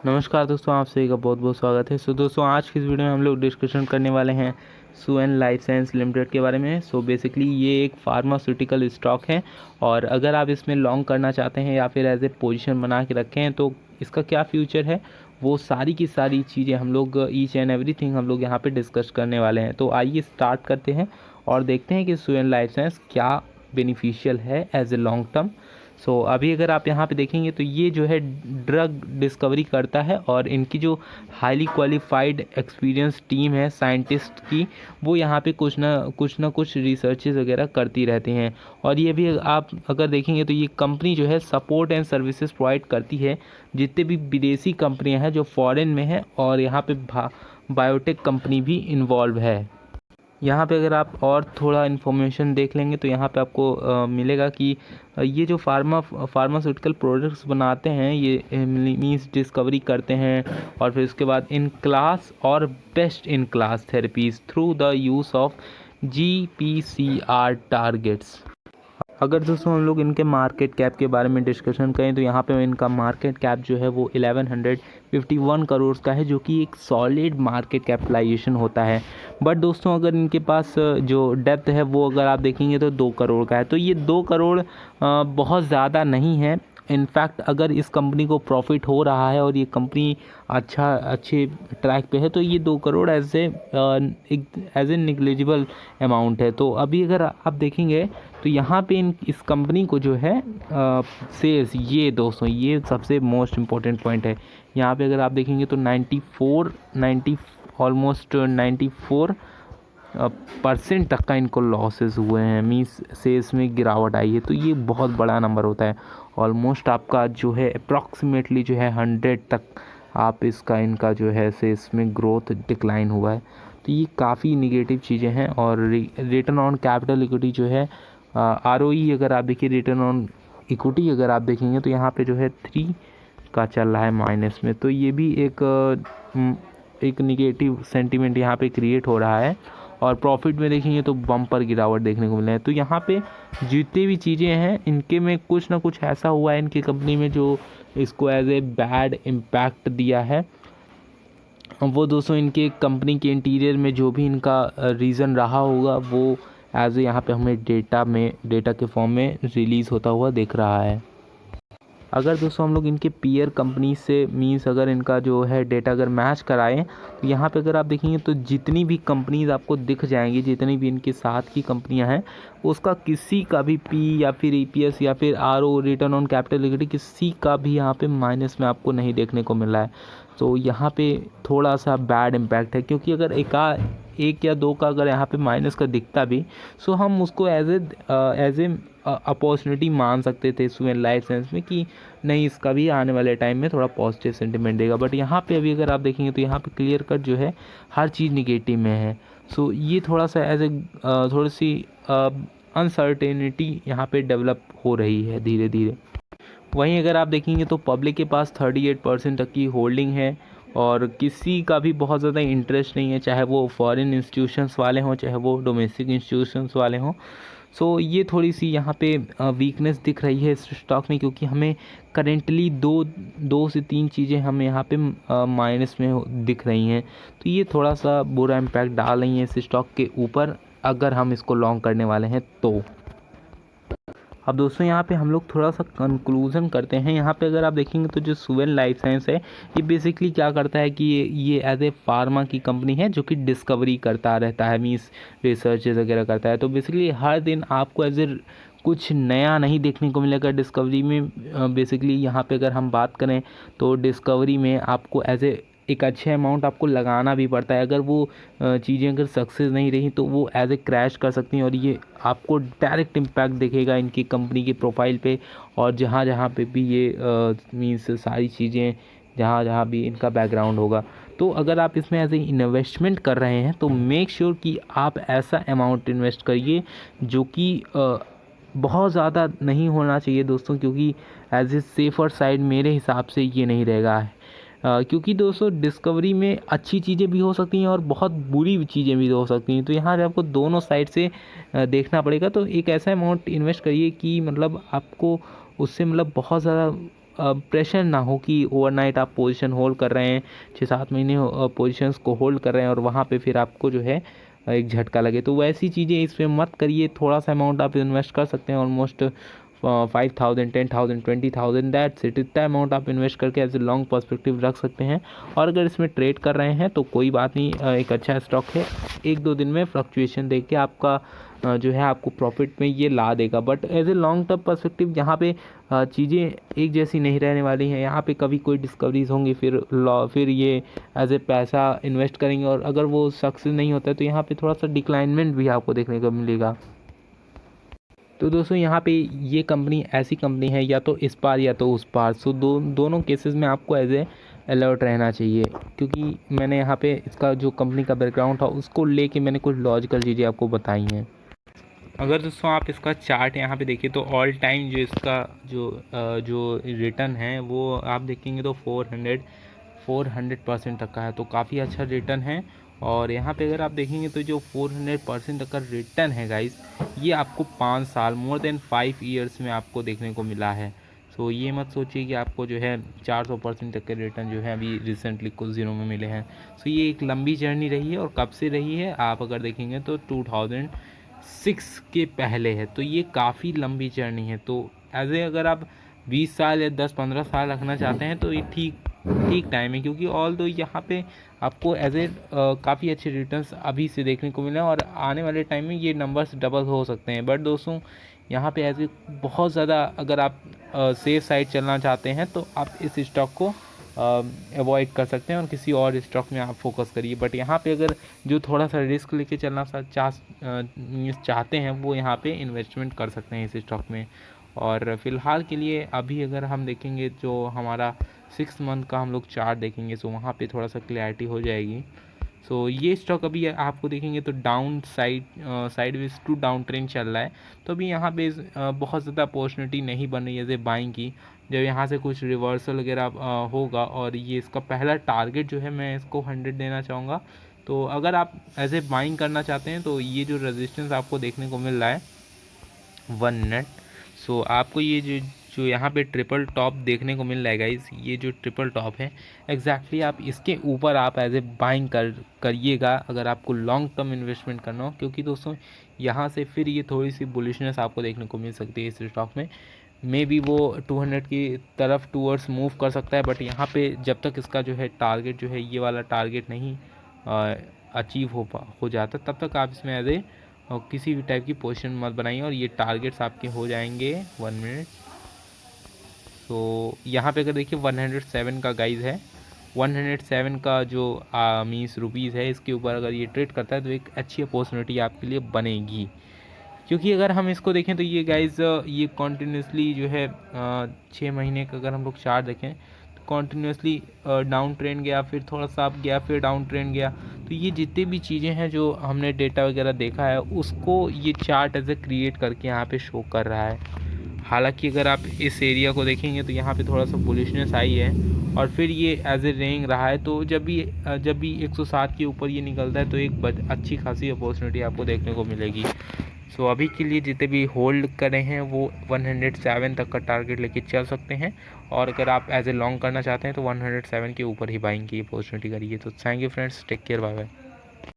नमस्कार दोस्तों, आप सभी का बहुत बहुत स्वागत है। दोस्तों, आज की इस वीडियो में हम लोग डिस्कशन करने वाले हैं सुवेन लाइफ साइंस लिमिटेड के बारे में। बेसिकली ये एक फार्मास्यूटिकल स्टॉक है और अगर आप इसमें लॉन्ग करना चाहते हैं या फिर एज ए पोजीशन बना के रखें हैं तो इसका क्या फ्यूचर है, वो सारी की सारी चीज़ें हम लोग ईच एंड एवरीथिंग हम लोग यहाँ पे डिस्कस करने वाले हैं। तो आइए स्टार्ट करते हैं और देखते हैं कि सुवेन लाइफ साइंस क्या बेनिफिशियल है एज ए लॉन्ग टर्म। अभी अगर आप यहाँ पे देखेंगे तो ये जो है ड्रग डिस्कवरी करता है और इनकी जो हाईली क्वालिफाइड एक्सपीरियंस टीम है साइंटिस्ट की, वो यहाँ पे कुछ ना कुछ रिसर्चेस वगैरह करती रहती हैं। और ये भी आप अगर देखेंगे तो ये कंपनी जो है सपोर्ट एंड सर्विसेज प्रोवाइड करती है जितने भी विदेशी कंपनियां हैं जो फॉरेन में हैं, और यहाँ पे बायोटेक कंपनी भी इन्वॉल्व है। यहाँ पे अगर आप और थोड़ा इन्फॉर्मेशन देख लेंगे तो यहाँ पे आपको मिलेगा कि ये जो फार्मास्यूटिकल प्रोडक्ट्स बनाते हैं ये मीन्स डिस्कवरी करते हैं और फिर उसके बाद इन क्लास और best in class therapies through the use of GPCR targets. अगर दोस्तों हम लोग इनके मार्केट कैप के बारे में डिस्कशन करें तो यहाँ पे इनका मार्केट कैप जो है वो 1151 करोड़ का है, जो कि एक सॉलिड मार्केट कैपिटलाइजेशन होता है। बट दोस्तों अगर इनके पास जो डेप्थ है वो अगर आप देखेंगे तो 2 करोड़ का है। तो ये 2 करोड़ बहुत ज़्यादा नहीं है। इनफैक्ट अगर इस कंपनी को प्रॉफिट हो रहा है और ये कंपनी अच्छे ट्रैक पे है तो ये 2 crore as a negligible amount है। तो अभी अगर आप देखेंगे तो यहाँ पे इस कंपनी को जो है सेल्स, ये दोस्तों ये सबसे मोस्ट इम्पॉर्टेंट पॉइंट है। यहाँ पे अगर आप देखेंगे तो 94% तक का इनको लॉसेस हुए हैं, मीन्स सेल्स में गिरावट आई है। तो ये बहुत बड़ा नंबर होता है। ऑलमोस्ट आपका जो है अप्रॉक्सीमेटली जो है 100 तक आप इनका जो है सेल्स में ग्रोथ डिक्लाइन हुआ है। तो ये काफ़ी निगेटिव चीज़ें हैं। और रिटर्न ऑन कैपिटल इक्विटी जो है ROE अगर आप देखिए, रिटर्न ऑन इक्विटी अगर आप देखेंगे तो यहाँ पे जो है 3 का चल रहा है माइनस में। तो ये भी एक निगेटिव सेंटीमेंट यहाँ पे क्रिएट हो रहा है। और प्रॉफिट में देखेंगे तो बम्पर गिरावट देखने को मिल रहा है। तो यहाँ पे जितनी भी चीज़ें हैं इनके में कुछ ना कुछ ऐसा हुआ है इनकी कंपनी में जो इसको एज ए बैड इम्पैक्ट दिया है। वो दोस्तों इनके कंपनी के इंटीरियर में जो भी इनका रीज़न रहा होगा वो एज ए यहाँ पे हमें डेटा के फॉर्म में रिलीज़ होता हुआ दिख रहा है। अगर दोस्तों हम लोग इनके पीयर कंपनी से मीन्स अगर इनका जो है डेटा अगर मैच कराएं तो यहाँ पे अगर आप देखेंगे तो जितनी भी कंपनीज आपको दिख जाएंगी, जितनी भी इनके साथ की कंपनियां हैं, उसका किसी का भी P या फिर EPS या फिर RO return on capital equity किसी का भी यहाँ पे माइनस में आपको नहीं देखने को मिल रहा है। तो यहाँ पे थोड़ा सा बैड इम्पैक्ट है, क्योंकि अगर एक या 2 का अगर यहाँ पे माइनस का दिखता भी सो हम उसको एज ए अपॉर्चुनिटी मान सकते थे सुवेन लाइफ साइंस में कि नहीं, इसका भी आने वाले टाइम में थोड़ा पॉजिटिव सेंटीमेंट देगा। बट यहाँ पे अभी अगर आप देखेंगे तो यहाँ पे क्लियर कट जो है हर चीज़ निगेटिव में है। ये थोड़ा सा थोड़ी सी अनसर्टेनिटी यहाँ पे डेवलप हो रही है धीरे धीरे। वहीं अगर आप देखेंगे तो पब्लिक के पास 38% तक की होल्डिंग है और किसी का भी बहुत ज़्यादा इंटरेस्ट नहीं है, चाहे वो फॉरेन इंस्टीट्यूशंस वाले हों चाहे वो डोमेस्टिक इंस्टीट्यूशंस वाले हों। ये थोड़ी सी यहाँ पे वीकनेस दिख रही है इस स्टॉक में, क्योंकि हमें करेंटली दो से 3 चीज़ें हमें यहाँ पे माइनस में दिख रही हैं। तो ये थोड़ा सा बुरा इम्पैक्ट डाल रही है इस स्टॉक के ऊपर अगर हम इसको लॉन्ग करने वाले हैं तो। अब दोस्तों यहाँ पे हम लोग थोड़ा सा कंक्लूज़न करते हैं। यहाँ पे अगर आप देखेंगे तो जो सुवेन लाइफ साइंस है ये बेसिकली क्या करता है कि ये एज ए फार्मा की कंपनी है जो कि डिस्कवरी करता रहता है, मीन्स रिसर्चेस वगैरह करता है। तो बेसिकली हर दिन आपको एज ए कुछ नया नहीं देखने को मिलेगा डिस्कवरी में। बेसिकली यहाँ पे अगर हम बात करें तो डिस्कवरी में आपको एज ए एक अच्छे अमाउंट आपको लगाना भी पड़ता है। अगर वो चीज़ें अगर सक्सेस नहीं रही तो वो एज ए क्रैश कर सकती हैं और ये आपको डायरेक्ट इम्पैक्ट दिखेगा इनकी कंपनी के प्रोफाइल पे। और जहाँ जहाँ पे भी ये मीन्स सारी चीज़ें जहाँ जहाँ भी इनका बैकग्राउंड होगा। तो अगर आप इसमें एज ए इन्वेस्टमेंट कर रहे हैं तो मेक श्योर कि आप ऐसा अमाउंट इन्वेस्ट करिए जो कि बहुत ज़्यादा नहीं होना चाहिए दोस्तों, क्योंकि एज ए सेफ़र साइड मेरे हिसाब से ये नहीं रहेगा। क्योंकि दोस्तों डिस्कवरी में अच्छी चीज़ें भी हो सकती हैं और बहुत बुरी चीज़ें भी हो सकती हैं। तो यहाँ पे आपको दोनों साइड से देखना पड़ेगा। तो एक ऐसा अमाउंट इन्वेस्ट करिए कि मतलब आपको उससे मतलब बहुत ज़्यादा प्रेशर ना हो कि ओवरनाइट आप पोजीशन होल्ड कर रहे हैं, 6-7 महीने पोजीशंस को होल्ड कर रहे हैं और वहाँ पे फिर आपको जो है एक झटका लगे। तो वैसी चीज़ें इसमें मत करिए। थोड़ा सा अमाउंट आप इन्वेस्ट कर सकते हैं, ऑलमोस्ट 5,000, 10,000, 20,000, दैट्स इट। इतना अमाउंट आप इन्वेस्ट करके एज ए लॉन्ग पर्सपेक्टिव रख सकते हैं। और अगर इसमें ट्रेड कर रहे हैं तो कोई बात नहीं, एक अच्छा स्टॉक है। 1-2 दिन में फ्लक्चुएशन देख के आपका जो है आपको प्रॉफिट में ये ला देगा। But as a long term perspective यहाँ पे चीज़ें एक जैसी नहीं रहने वाली हैं। यहाँ पे कभी कोई डिस्कवरीज होंगी, फिर ये एज ए पैसा इन्वेस्ट करेंगे और अगर वो सक्सेस नहीं होता है तो यहाँ पे थोड़ा सा डिक्लाइनमेंट भी आपको देखने को मिलेगा। तो दोस्तों यहाँ पे ये कंपनी ऐसी कंपनी है, या तो इस पार या तो उस पार। सो दोनों केसेस में आपको एज ए अलर्ट रहना चाहिए, क्योंकि मैंने यहाँ पे इसका जो कंपनी का बैकग्राउंड था उसको लेके मैंने कुछ लॉजिकल चीज़ें आपको बताई हैं। अगर दोस्तों आप इसका चार्ट यहाँ पे देखिए तो ऑल टाइम जो इसका जो रिटर्न है वो आप देखेंगे तो 400% तक का है, तो काफ़ी अच्छा रिटर्न है। और यहाँ पे अगर आप देखेंगे तो जो 400% तक का रिटर्न है गाइस, ये आपको 5 साल, मोर देन 5 ईयर्स में आपको देखने को मिला है। सो ये मत सोचिए कि आपको जो है 400% तक के रिटर्न जो है अभी रिसेंटली कुछ दिनों में मिले हैं। सो ये एक लंबी जर्नी रही है। और कब से रही है आप अगर देखेंगे तो 2006 के पहले है, तो ये काफ़ी लंबी जर्नी है। तो एज ए अगर आप 20 साल या 10-15 साल रखना चाहते हैं तो ये ठीक टाइम है, क्योंकि ऑल दो यहाँ पे आपको एज ए काफ़ी अच्छे रिटर्न्स अभी से देखने को मिले और आने वाले टाइम में ये नंबर्स डबल हो सकते हैं। बट दोस्तों यहाँ पे एज ए बहुत ज़्यादा अगर आप सेफ साइड चलना चाहते हैं तो आप इस स्टॉक को अवॉइड कर सकते हैं और किसी और स्टॉक में आप फोकस करिए। बट यहाँ पे अगर जो थोड़ा सा रिस्क लेके चलना चाहते हैं वो यहाँ पे इन्वेस्टमेंट कर सकते हैं इस स्टॉक में। और फ़िलहाल के लिए अभी अगर हम देखेंगे जो हमारा 6 मंथ का हम लोग चार्ट देखेंगे तो वहाँ पे थोड़ा सा क्लैरिटी हो जाएगी। सो ये स्टॉक अभी आपको देखेंगे तो down sideways to down trend चल रहा है। तो अभी यहाँ पे बहुत ज़्यादा अपॉर्चुनिटी नहीं बन रही है जैसे बाइंग की। जब यहाँ से कुछ रिवर्सल वगैरह होगा और ये इसका पहला टारगेट जो है मैं इसको 100 देना चाहूँगा। तो अगर आप एज ए बाइंग करना चाहते हैं तो ये जो रेजिस्टेंस आपको देखने को मिल रहा है 1 मिनट, सो आपको ये जो यहाँ पे ट्रिपल टॉप देखने को मिल रहा है गाइस, ये जो ट्रिपल टॉप है एग्जैक्टली आप इसके ऊपर आप एज ए बाइंग करिएगा अगर आपको लॉन्ग टर्म इन्वेस्टमेंट करना हो। क्योंकि दोस्तों यहाँ से फिर ये थोड़ी सी बुलिशनेस आपको देखने को मिल सकती है इस स्टॉक में। मे बी वो 200 की तरफ टूवर्ड्स मूव कर सकता है। बट यहाँ पे जब तक इसका जो है टारगेट जो है ये वाला टारगेट नहीं अचीव हो जाता तब तक आप इसमें एज ए किसी भी टाइप की पोजीशन मत बनाइए और ये टारगेट्स आपके हो जाएंगे 1 मिनट। तो यहाँ पे अगर देखिए 107 का गाइज है, 107 का जो मीन्स रुपीज़ है, इसके ऊपर अगर ये ट्रेड करता है तो एक अच्छी अपॉर्चुनिटी आपके लिए बनेगी। क्योंकि अगर हम इसको देखें तो ये गाइज ये कॉन्टीन्यूसली जो है 6 महीने का अगर हम लोग चार्ट देखें तो कॉन्टीन्यूसली डाउन ट्रेंड गया, फिर थोड़ा सा अप गया, फिर डाउन ट्रेंड गया। तो ये जितनी भी चीज़ें हैं जो हमने डेटा वगैरह देखा है उसको ये चार्ट एज ए क्रिएट करके यहाँ पे शो कर रहा है। हालांकि अगर आप इस एरिया को देखेंगे तो यहाँ पे थोड़ा सा बुलिशनेस आई है और फिर ये एज ए रेंग रहा है। तो जब भी 107 के ऊपर ये निकलता है तो एक अच्छी खासी अपॉर्चुनिटी आपको देखने को मिलेगी। सो अभी के लिए जितने भी होल्ड करे हैं वो 107 तक का टारगेट लेके चल सकते हैं। और अगर आप एज ए लॉन्ग करना चाहते हैं तो 107 के ऊपर ही बाइंग की अपॉर्चुनिटी करिए। तो thank you friends, take care, bye bye.